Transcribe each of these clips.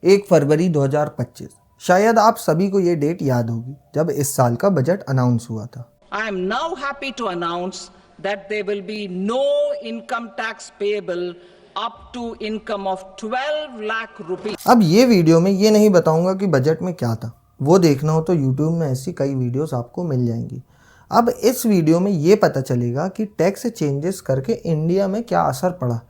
1 फरवरी 2025। शायद आप सभी को ये डेट याद होगी जब इस साल का बजट अनाउंस हुआ था। I am now happy to announce that there will be no income tax payable up to income of 12 lakh rupees. अब ये वीडियो में ये नहीं बताऊंगा कि बजट में क्या था, वो देखना हो तो यूट्यूब में ऐसी कई वीडियोस आपको मिल जाएंगी। अब इस वीडियो में ये पता चलेगा कि टैक्स चेंजेस करके इंडिया में क्या असर पड़ा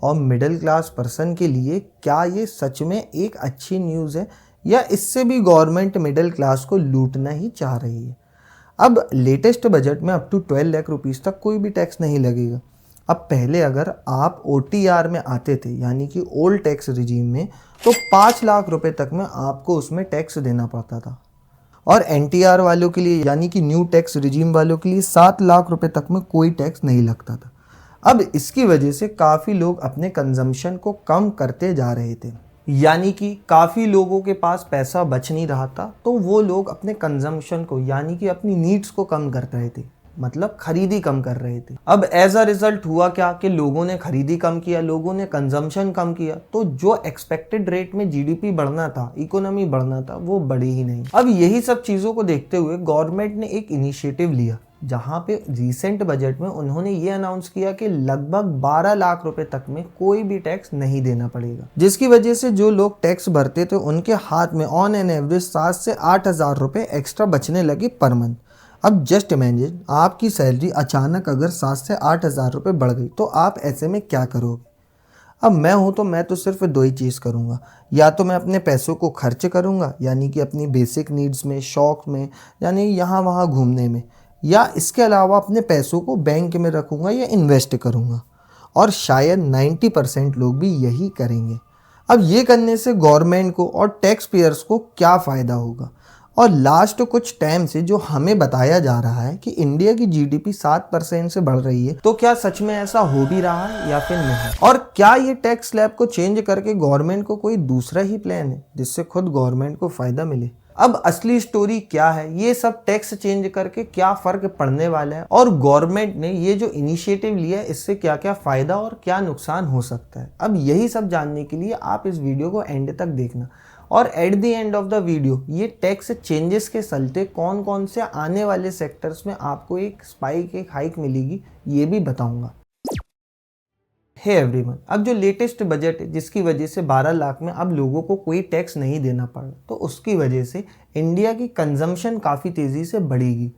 और मिडिल क्लास पर्सन के लिए क्या ये सच में एक अच्छी न्यूज़ है या इससे भी गवर्नमेंट मिडिल क्लास को लूटना ही चाह रही है। अब लेटेस्ट बजट में अप टू 12 लाख रुपीस तक कोई भी टैक्स नहीं लगेगा। अब पहले अगर आप OTR में आते थे यानी कि ओल्ड टैक्स रिजीम में, तो 5 लाख रुपए तक में आपको उसमें टैक्स देना पड़ता था और NTR वालों के लिए यानी कि न्यू टैक्स रिजीम वालों के लिए 7 लाख रुपए तक में कोई टैक्स नहीं लगता था। अब इसकी वजह से काफ़ी लोग अपने कंजम्पशन को कम करते जा रहे थे, यानी कि काफ़ी लोगों के पास पैसा बच नहीं रहा था, तो वो लोग अपने कंजम्पशन को यानी कि अपनी नीड्स को कम कर रहे थे, मतलब खरीदी कम कर रहे थे। अब एज अ रिजल्ट हुआ क्या कि लोगों ने खरीदी कम किया, लोगों ने कंजम्पशन कम किया, तो जो एक्सपेक्टेड रेट में GDP बढ़ना था, इकोनॉमी बढ़ना था, वो बढ़ी ही नहीं। अब यही सब चीज़ों को देखते हुए गवर्नमेंट ने एक इनिशिएटिव लिया जहाँ पे रिसेंट बजट में उन्होंने ये अनाउंस किया कि लगभग 12 लाख रुपए तक में कोई भी टैक्स नहीं देना पड़ेगा, जिसकी वजह से जो लोग टैक्स भरते थे उनके हाथ में ऑन एन एवरेज 7 से 8 हज़ार रुपये एक्स्ट्रा बचने लगे पर मंथ। अब जस्ट इमेजिन आपकी सैलरी अचानक अगर 7 से 8 हज़ार रुपये बढ़ गई तो आप ऐसे में क्या करोगे। अब मैं हूँ तो मैं तो सिर्फ दो ही चीज़ करूँगा, या तो मैं अपने पैसों को खर्च करूँगा यानी कि अपनी बेसिक नीड्स में, शौक में, यानी यहाँ वहाँ घूमने में, या इसके अलावा अपने पैसों को बैंक में रखूँगा या इन्वेस्ट करूँगा, और शायद 90% लोग भी यही करेंगे। अब ये करने से गवर्नमेंट को और टैक्स पेयर्स को क्या फ़ायदा होगा। और लास्ट कुछ टाइम से जो हमें बताया जा रहा है कि इंडिया की GDP 7% से बढ़ रही है, तो क्या सच में ऐसा हो भी रहा है या फिर नहीं, और क्या ये टैक्स स्लैब को चेंज करके गवर्नमेंट को कोई दूसरा ही प्लान है जिससे खुद गवर्नमेंट को फ़ायदा मिले। अब असली स्टोरी क्या है, ये सब टैक्स चेंज करके क्या फ़र्क पड़ने वाला है और गवर्नमेंट ने ये जो इनिशिएटिव लिया है इससे क्या क्या फ़ायदा और क्या नुकसान हो सकता है। अब यही सब जानने के लिए आप इस वीडियो को एंड तक देखना, और at the end of the video ये टैक्स चेंजेस के चलते कौन कौन से आने वाले सेक्टर्स में आपको एक स्पाइक, एक हाइक मिलेगी, ये भी बताऊंगा। हे एवरीवन, अब जो लेटेस्ट बजट है जिसकी वजह से 12 लाख में अब लोगों को कोई टैक्स नहीं देना पड़ा, तो उसकी वजह से इंडिया की कंजम्पशन काफ़ी तेज़ी से बढ़ेगी,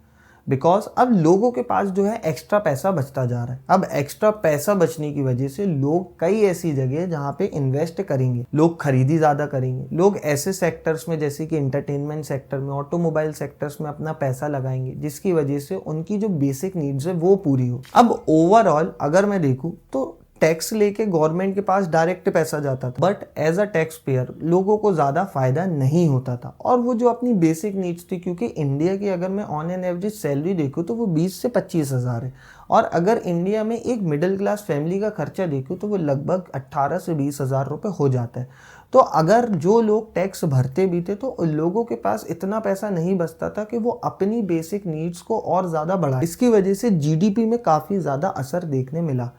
बिकॉज अब लोगों के पास जो है एक्स्ट्रा पैसा बचता जा रहा है। अब एक्स्ट्रा पैसा बचने की वजह से लोग कई ऐसी जगह जहाँ पे इन्वेस्ट करेंगे, लोग खरीदी ज़्यादा करेंगे, लोग ऐसे सेक्टर्स में जैसे कि एंटरटेनमेंट सेक्टर में, ऑटोमोबाइल सेक्टर्स में अपना पैसा लगाएंगे, जिसकी वजह से उनकी जो बेसिक नीड्स है वो पूरी हो। अब ओवरऑल अगर मैं देखूँ तो टैक्स लेके गवर्नमेंट के पास डायरेक्ट पैसा जाता था, but as a taxpayer लोगों को ज़्यादा फायदा नहीं होता था, और वो जो अपनी बेसिक नीड्स थी, क्योंकि इंडिया की अगर मैं ऑन एन एवरेज सैलरी देखूँ तो वो 20 से 25 हज़ार है, और अगर इंडिया में एक मिडिल क्लास फैमिली का खर्चा देखूँ तो वो लगभग 18 से 20 हज़ार रुपये हो जाता है। तो अगर जो लोग टैक्स भरते भी थे तो उन लोगों के पास इतना पैसा नहीं बचता था कि वो अपनी बेसिक नीड्स को और ज़्यादा बढ़ाए। इसकी वजह से GDP में काफ़ी ज़्यादा असर देखने मिला,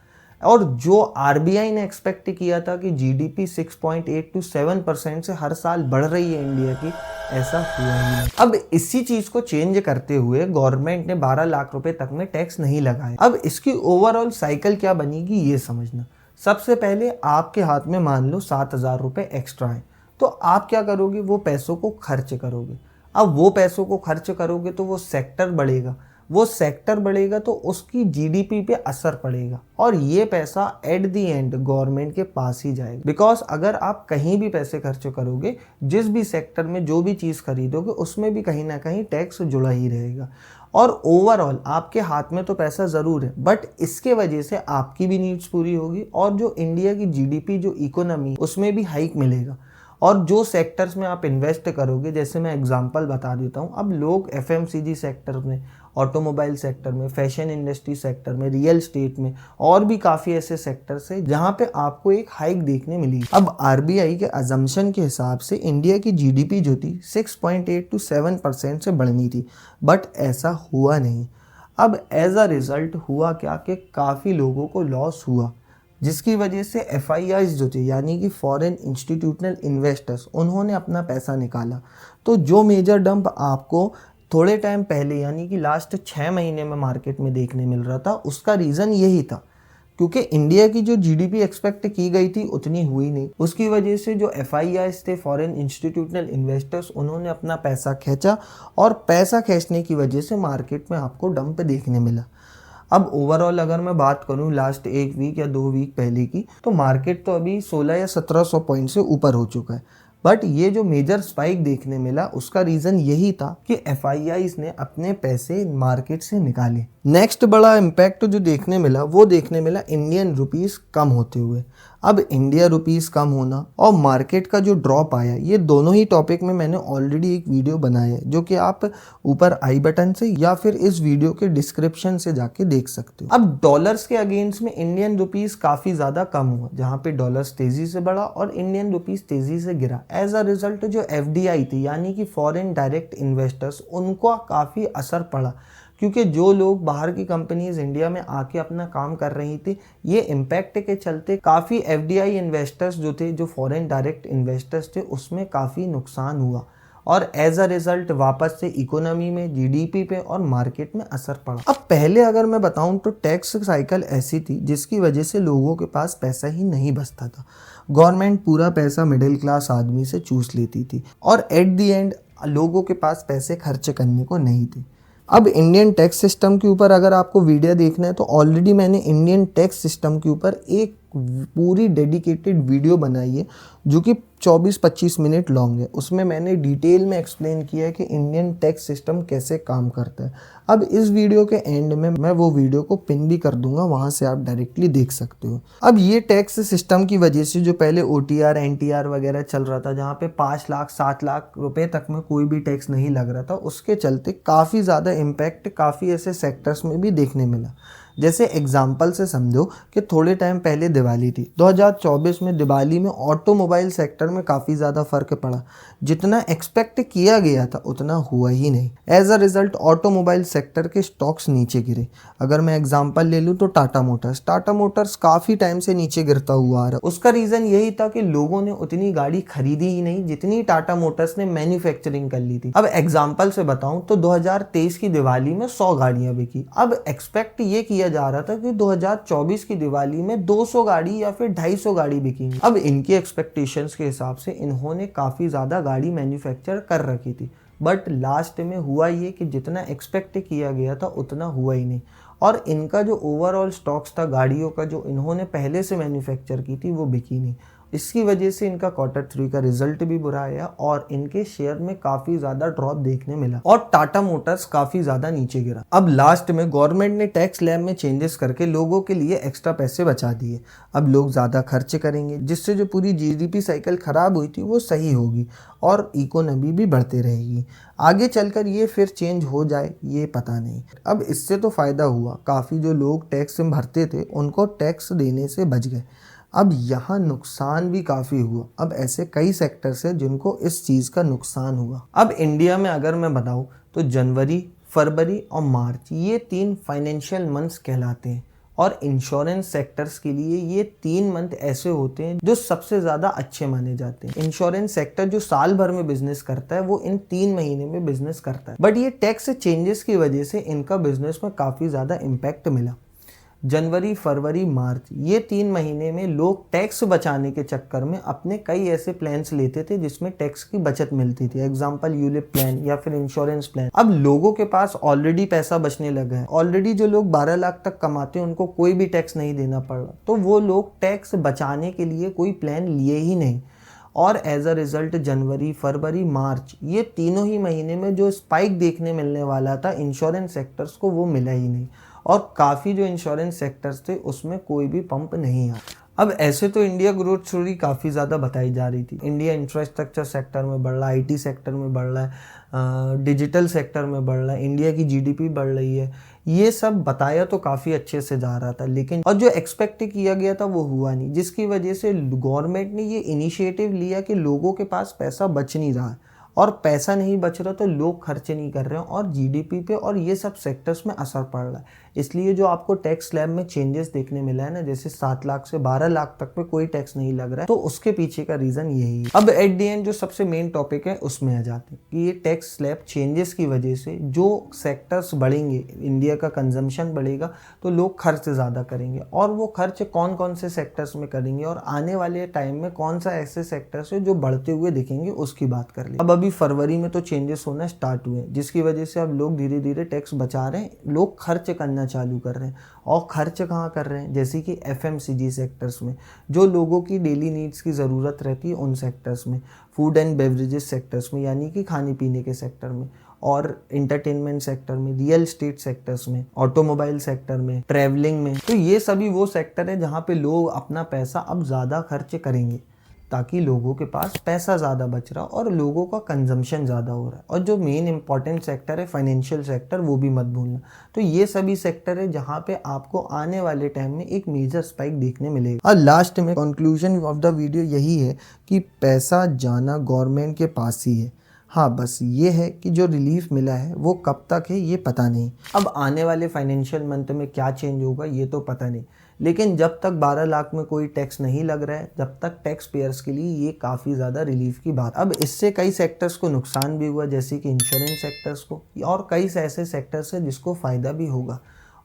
और जो RBI ने एक्सपेक्ट किया था कि GDP 6.8 to 7% से हर साल बढ़ रही है इंडिया की, ऐसा हुआ ही नहीं। अब इसी चीज़ को चेंज करते हुए गवर्नमेंट ने 12 लाख रुपए तक में टैक्स नहीं लगाए। अब इसकी ओवरऑल साइकिल क्या बनेगी ये समझना। सबसे पहले आपके हाथ में मान लो 7,000 रुपये एक्स्ट्रा है, तो आप क्या करोगे, वो पैसों को खर्च करोगे। अब वो पैसों को खर्च करोगे तो वो सेक्टर बढ़ेगा, वो सेक्टर बढ़ेगा तो उसकी GDP पे असर पड़ेगा, और ये पैसा एट द एंड गवर्नमेंट के पास ही जाएगा। बिकॉज अगर आप कहीं भी पैसे खर्च करोगे, जिस भी सेक्टर में जो भी चीज़ खरीदोगे उसमें भी कहीं ना कहीं टैक्स जुड़ा ही रहेगा, और ओवरऑल आपके हाथ में तो पैसा ज़रूर है, बट इसके वजह से आपकी भी नीड्स पूरी होगी, और जो इंडिया की GDP जो इकोनॉमी उसमें भी हाइक मिलेगा। और जो सेक्टर्स में आप इन्वेस्ट करोगे, जैसे मैं एग्जांपल बता देता हूँ, अब लोग FMCG सेक्टर में, ऑटोमोबाइल सेक्टर में, फैशन इंडस्ट्री सेक्टर में, रियल स्टेट में, और भी काफ़ी ऐसे सेक्टर्स है जहाँ पे आपको एक हाइक देखने मिली। अब RBI के अजम्पशन के हिसाब से इंडिया की GDP जो थी 6.8 to 7% से बढ़नी थी, बट ऐसा हुआ नहीं। अब एज अ रिज़ल्ट हुआ क्या कि काफ़ी लोगों को लॉस हुआ, जिसकी वजह से FIIs जो थे यानी कि फॉरेन इंस्टीट्यूशनल इन्वेस्टर्स, उन्होंने अपना पैसा निकाला। तो जो मेजर डंप आपको थोड़े टाइम पहले यानी कि लास्ट 6 महीने में मार्केट में देखने मिल रहा था, उसका रीज़न यही था क्योंकि इंडिया की जो GDP एक्सपेक्ट की गई थी उतनी हुई नहीं। उसकी वजह से जो FIIs थे, फॉरेन इंस्टीट्यूशनल इन्वेस्टर्स, उन्होंने अपना पैसा खींचा और पैसा खींचने की वजह से मार्केट में आपको डंप देखने मिला। अब ओवरऑल अगर मैं बात करूं लास्ट 1 वीक या 2 वीक पहले की, तो मार्केट तो अभी 16 या 1700 पॉइंट से ऊपर हो चुका है। बट ये जो मेजर स्पाइक देखने मिला उसका रीज़न यही था कि FIIs ने अपने पैसे मार्केट से निकाले। नेक्स्ट बड़ा इम्पैक्ट जो देखने मिला वो देखने मिला इंडियन रुपीस कम होते हुए। अब इंडिया रुपीस कम होना और मार्केट का जो ड्रॉप आया, ये दोनों ही टॉपिक में मैंने ऑलरेडी एक वीडियो बनाया है जो कि आप ऊपर आई बटन से या फिर इस वीडियो के डिस्क्रिप्शन से जाके देख सकते हो। अब डॉलर्स के अगेंस्ट में इंडियन रुपीस काफ़ी ज़्यादा कम हुआ, जहाँ पे डॉलर्स तेज़ी से बढ़ा और इंडियन रुपीस तेज़ी से गिरा। एज अ रिजल्ट जो FDI थी यानी कि फॉरेन डायरेक्ट इन्वेस्टर्स, उनको काफ़ी असर पड़ा क्योंकि जो लोग बाहर की कंपनीज इंडिया में आके अपना काम कर रही थी, ये इम्पैक्ट के चलते काफ़ी FDI इन्वेस्टर्स जो थे, जो फॉरेन डायरेक्ट इन्वेस्टर्स थे, उसमें काफ़ी नुकसान हुआ और एज अ रिजल्ट वापस से इकोनॉमी में, GDP पे और मार्केट में असर पड़ा। अब पहले अगर मैं बताऊं तो टैक्स साइकिल ऐसी थी जिसकी वजह से लोगों के पास पैसा ही नहीं बचता था। गवर्नमेंट पूरा पैसा मिडिल क्लास आदमी से चूस लेती थी और एट दी एंड लोगों के पास पैसे खर्च करने को नहीं थे। अब इंडियन टैक्स सिस्टम के ऊपर अगर आपको वीडियो देखना है तो ऑलरेडी मैंने इंडियन टैक्स सिस्टम के ऊपर एक पूरी डेडिकेटेड वीडियो बनाई है जो कि 24-25 मिनट लॉन्ग है। उसमें मैंने डिटेल में एक्सप्लेन किया है कि इंडियन टैक्स सिस्टम कैसे काम करता है। अब इस वीडियो के एंड में मैं वो वीडियो को पिन भी कर दूंगा, वहाँ से आप डायरेक्टली देख सकते हो। अब ये टैक्स सिस्टम की वजह से जो पहले OTR NTR वगैरह चल रहा था, जहाँ पे 5 लाख 7 लाख रुपए तक में कोई भी टैक्स नहीं लग रहा था, उसके चलते काफ़ी ज़्यादा इम्पैक्ट काफ़ी ऐसे सेक्टर्स में भी देखने मिला। जैसे एग्जाम्पल से समझो कि थोड़े टाइम पहले दिवाली थी, 2024 में दिवाली में ऑटोमोबाइल सेक्टर में काफ़ी ज़्यादा फ़र्क पड़ा। जितना एक्सपेक्ट किया गया था उतना हुआ ही नहीं। As a result automobile sector के स्टॉक्स नीचे गिरे। अगर मैं एग्जाम्पल ले लूँ तो टाटा मोटर्स काफ़ी टाइम से नीचे गिरता हुआ आ रहा। उसका रीज़न यही था कि लोगों ने उतनी गाड़ी खरीदी ही नहीं जितनी टाटा मोटर्स ने मैन्युफैक्चरिंग कर ली थी। अब एग्जाम्पल से बताऊँ तो 2023 की दिवाली में 100 गाड़ियाँ बिकी। अब एक्सपेक्ट ये किया जा रहा था कि 2024 की दिवाली में 200 गाड़ी या फिर 250 गाड़ी बिकेंगी। अब इनकी एक्सपेक्टेशंस के हिसाब से इन्होंने काफ़ी ज़्यादा गाड़ी मैन्युफैक्चर कर रखी थी, बट लास्ट में हुआ ये कि जितना एक्सपेक्ट किया गया था उतना हुआ ही नहीं और इनका जो ओवरऑल स्टॉक्स था गाड़ियों का जो इन्होंने पहले से मैन्युफैक्चर की थी वो बिकी नहीं। इसकी वजह से इनका Q3 का रिजल्ट भी बुरा आया और इनके शेयर में काफ़ी ज़्यादा ड्रॉप देखने मिला और टाटा मोटर्स काफ़ी ज़्यादा नीचे गिरा। अब लास्ट में गवर्नमेंट ने टैक्स स्लैब में चेंजेस करके लोगों के लिए एक्स्ट्रा पैसे बचा दिए। अब लोग ज़्यादा खर्च करेंगे जिससे जो पूरी GDP साइकिल ख़राब हुई थी वो सही होगी और इकोनॉमी भी बढ़ते रहेगी। आगे चलकर ये फिर चेंज हो जाए ये पता नहीं। अब इससे तो फ़ायदा हुआ, काफ़ी जो लोग टैक्स भरते थे उनको टैक्स देने से बच गए। अब यहाँ नुकसान भी काफ़ी हुआ। अब ऐसे कई सेक्टर्स हैं जिनको इस चीज़ का नुकसान हुआ। अब इंडिया में अगर मैं बताऊँ तो जनवरी, फरवरी और मार्च ये 3 फाइनेंशियल मंथ्स कहलाते हैं और इंश्योरेंस सेक्टर्स के लिए ये 3 मंथ ऐसे होते हैं जो सबसे ज़्यादा अच्छे माने जाते हैं। इंश्योरेंस सेक्टर जो साल भर में बिजनेस करता है वो इन 3 महीने में बिजनेस करता है, बट ये टैक्स चेंजेस की वजह से इनका बिजनेस में काफ़ी ज़्यादा इम्पैक्ट मिला। जनवरी, फरवरी, मार्च ये 3 महीने में लोग टैक्स बचाने के चक्कर में अपने कई ऐसे प्लान्स लेते थे जिसमें टैक्स की बचत मिलती थी। एग्जांपल यूलिप प्लान या फिर इंश्योरेंस प्लान। अब लोगों के पास ऑलरेडी पैसा बचने लगा है, ऑलरेडी जो लोग 12 लाख तक कमाते हैं उनको कोई भी टैक्स नहीं देना पड़ रहा, तो वो लोग टैक्स बचाने के लिए कोई प्लान लिए ही नहीं और एज अ रिजल्ट जनवरी, फरवरी, मार्च ये तीनों ही महीने में जो स्पाइक देखने मिलने वाला था इंश्योरेंस सेक्टर्स को वो मिला ही नहीं और काफ़ी जो इंश्योरेंस सेक्टर्स थे उसमें कोई भी पंप नहीं आया। अब ऐसे तो इंडिया ग्रोथ स्टोरी काफ़ी ज़्यादा बताई जा रही थी। इंडिया इंफ्रास्ट्रक्चर सेक्टर में बढ़ रहा है, IT सेक्टर में बढ़ रहा है, डिजिटल सेक्टर में बढ़ रहा है, इंडिया की GDP बढ़ रही है, ये सब बताया तो काफ़ी अच्छे से जा रहा था, लेकिन और जो एक्सपेक्ट किया गया था वो हुआ नहीं, जिसकी वजह से गवर्नमेंट ने ये इनिशिएटिव लिया कि लोगों के पास पैसा बच नहीं रहा है और पैसा नहीं बच रहा तो लोग खर्चे नहीं कर रहे हैं और GDP पे और ये सब सेक्टर्स में असर पड़ रहा है। इसलिए जो आपको टैक्स स्लैब में चेंजेस देखने मिला है ना, जैसे 7 लाख से 12 लाख तक पे कोई टैक्स नहीं लग रहा है, तो उसके पीछे का रीजन यही है। अब एट द एंड जो सबसे मेन टॉपिक है उसमें आ जाते हैं कि ये टैक्स स्लैब चेंजेस की वजह से जो सेक्टर्स बढ़ेंगे, इंडिया का कंजम्पशन बढ़ेगा तो लोग खर्च ज़्यादा करेंगे, और वो खर्च कौन कौन से सेक्टर्स में करेंगे और आने वाले टाइम में कौन सा ऐसे सेक्टर्स है जो बढ़ते हुए दिखेंगे, उसकी बात कर ले। अब अभी फरवरी में तो चेंजेस होना स्टार्ट हुए, जिसकी वजह से अब लोग धीरे धीरे टैक्स बचा रहे हैं, लोग खर्च करना चालू कर रहे हैं। और खर्च कहाँ कर रहे हैं, जैसे कि FMCG सेक्टर्स में, जो लोगों की डेली नीड्स की ज़रूरत रहती है उन सेक्टर्स में, फूड एंड बेवरेजेस सेक्टर्स में यानी कि खाने पीने के सेक्टर में, और इंटरटेनमेंट सेक्टर में, रियल एस्टेट सेक्टर्स में, ऑटोमोबाइल सेक्टर में, ट्रैवलिंग में। तो ये सभी वो सेक्टर है जहाँ पे लोग अपना पैसा अब ज़्यादा खर्च करेंगे, ताकि लोगों के पास पैसा ज़्यादा बच रहा और लोगों का कंजम्पशन ज़्यादा हो रहा है। और जो मेन इंपॉर्टेंट सेक्टर है फाइनेंशियल सेक्टर, वो भी मत भूलना। तो ये सभी सेक्टर है जहाँ पे आपको आने वाले टाइम में एक मेजर स्पाइक देखने मिलेगा। और लास्ट में कंक्लूजन ऑफ द वीडियो यही है कि पैसा जाना गवर्नमेंट के पास ही है। हाँ, बस ये है कि जो रिलीफ मिला है वो कब तक है ये पता नहीं। अब आने वाले फाइनेंशियल मंथ में क्या चेंज होगा ये तो पता नहीं, लेकिन जब तक 12 लाख में कोई टैक्स नहीं लग रहा है, जब तक टैक्स पेयर्स के लिए ये काफ़ी ज़्यादा रिलीफ की बात। अब इससे कई सेक्टर्स को नुकसान भी हुआ, जैसे कि इंश्योरेंस सेक्टर्स को, और कई ऐसे सेक्टर्स हैं जिसको फ़ायदा भी होगा।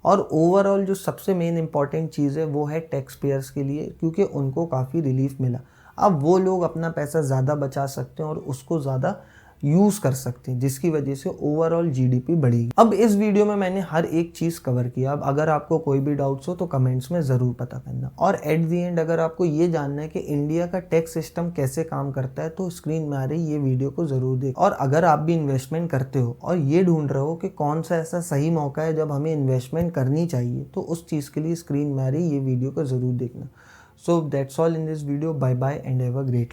और ओवरऑल जो सबसे मेन इंपॉर्टेंट चीज़ है वो है टैक्स पेयर्स के लिए, क्योंकि उनको काफ़ी रिलीफ मिला। अब वो लोग अपना पैसा ज़्यादा बचा सकते हैं और उसको ज़्यादा यूज़ कर सकते हैं, जिसकी वजह से ओवरऑल GDP बढ़ेगी। अब इस वीडियो में मैंने हर एक चीज़ कवर किया। अब अगर आपको कोई भी डाउट्स हो तो कमेंट्स में ज़रूर पता करना। और एट द एंड अगर आपको ये जानना है कि इंडिया का टैक्स सिस्टम कैसे काम करता है, तो स्क्रीन में आ रही ये वीडियो को ज़रूर देख। और अगर आप भी इन्वेस्टमेंट करते हो और ये ढूंढ रहे हो कि कौन सा ऐसा सही मौका है जब हमें इन्वेस्टमेंट करनी चाहिए, तो उस चीज़ के लिए स्क्रीन में आ रही ये वीडियो को ज़रूर देखना। So that's all in this video. Bye bye and have a great